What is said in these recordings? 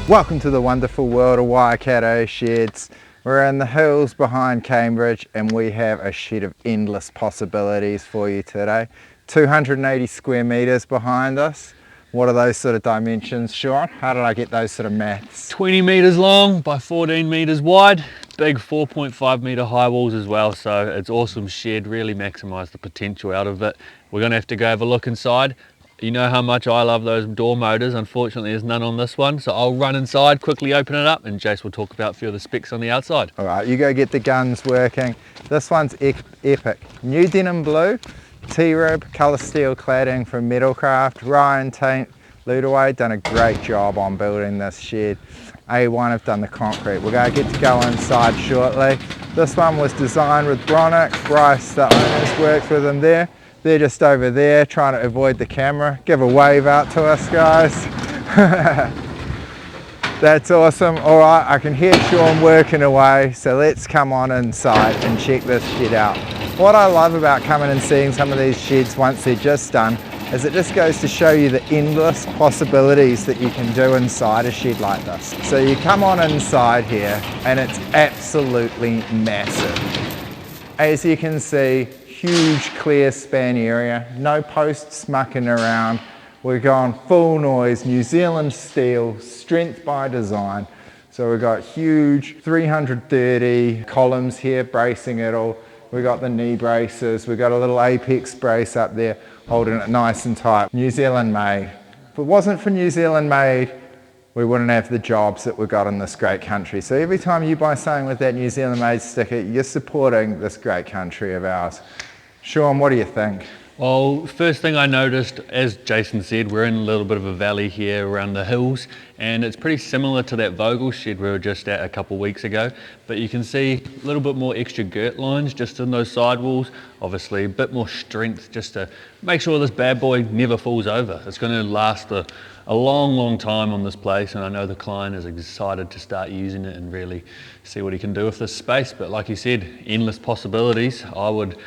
Welcome to the wonderful world of Waikato Sheds. We're in the hills behind Cambridge and we have a shed of endless possibilities for you today. 280 square meters behind us. What are those sort of dimensions, Sean? How did I get those sort of maths? 20 meters long by 14 meters wide. Big 4.5 meter high walls as well, so it's awesome shed, really maximize the potential out of it. We're gonna have to go have a look inside. You know how much I love those door motors. Unfortunately, there's none on this one, so I'll run inside, quickly open it up, and Jace will talk about a few of the specs on the outside. All right, you go get the guns working. This one's epic. New denim blue, T-rib, colour steel cladding from Metalcraft. Ryan, Taint, Ludaway done a great job on building this shed. A1 have done the concrete. We're going to get to go inside shortly. This one was designed with Bronick. Bryce, the owners, worked with them there. They're just over there trying to avoid the camera. Give a wave out to us, guys. That's awesome. All right, I can hear Sean working away, so let's come on inside and check this shed out. What I love about coming and seeing some of these sheds once they're just done is it just goes to show you the endless possibilities that you can do inside a shed like this. So you come on inside here and it's absolutely massive. As you can see, huge clear span area, no posts mucking around. We're going full noise, New Zealand steel, strength by design. So we've got huge 330 columns here bracing it all. We've got the knee braces, we've got a little apex brace up there holding it nice and tight. New Zealand made. If it wasn't for New Zealand made, we wouldn't have the jobs that we've got in this great country. So every time you buy something with that New Zealand made sticker, you're supporting this great country of ours. Sean, what do you think? Well, first thing I noticed, as Jason said, we're in a little bit of a valley here around the hills, and it's pretty similar to that Vogel shed we were just at a couple of weeks ago, but you can see a little bit more extra girt lines just in those sidewalls. Obviously a bit more strength just to make sure this bad boy never falls over. It's going to last a long time on this place, and I know the client is excited to start using it and really see what he can do with this space. But like you said, endless possibilities. I would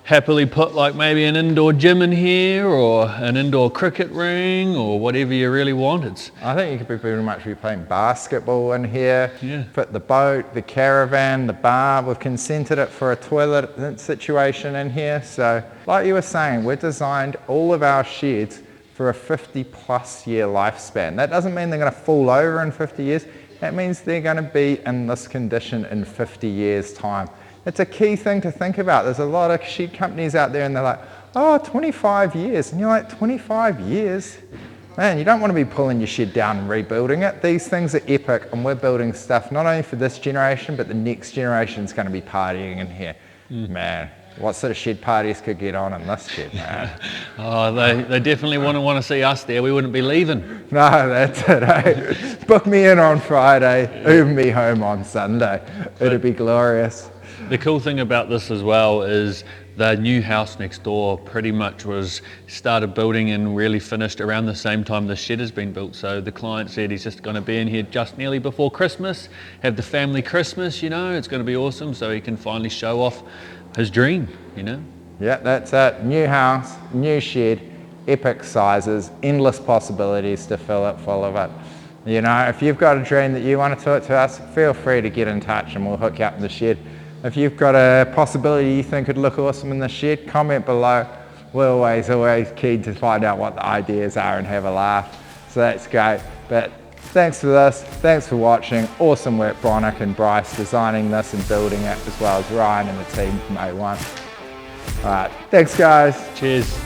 happily put like maybe an indoor gym in here or an indoor cricket ring or whatever you really want. I think you could pretty much be playing basketball in here. Yeah. Put the boat, the caravan, the bar. We've consented it for a toilet situation in here. So like you were saying, we've designed all of our sheds for a 50+ year lifespan. That doesn't mean they're going to fall over in 50 years. That means they're going to be in this condition in 50 years time. It's a key thing to think about. There's a lot of shed companies out there and they're like, oh, 25 years. And you're like, 25 years? Man, you don't want to be pulling your shed down and rebuilding it. These things are epic, and we're building stuff not only for this generation, but the next generation is going to be partying in here. Man, what sort of shed parties could get on in this shed, man? Oh, they definitely want to see us there. We wouldn't be leaving. No, that's it, eh? Book me in on Friday, Uber me home on Sunday. It'd be glorious. The cool thing about this as well is the new house next door pretty much was started building and really finished around the same time the shed has been built. So the client said he's just going to be in here just nearly before Christmas, have the family Christmas, you know, it's going to be awesome, so he can finally show off his dream, you know. Yeah, that's it. New house, new shed, epic sizes, endless possibilities to fill it full of it. You know, if you've got a dream that you want to talk to us, feel free to get in touch and we'll hook you up in the shed. If you've got a possibility you think could look awesome in the shed, comment below. We're always keen to find out what the ideas are and have a laugh. So that's great. But thanks for this. Thanks for watching. Awesome work, Bronick and Bryce, designing this and building it, as well as Ryan and the team from A1. All right. Thanks, guys. Cheers.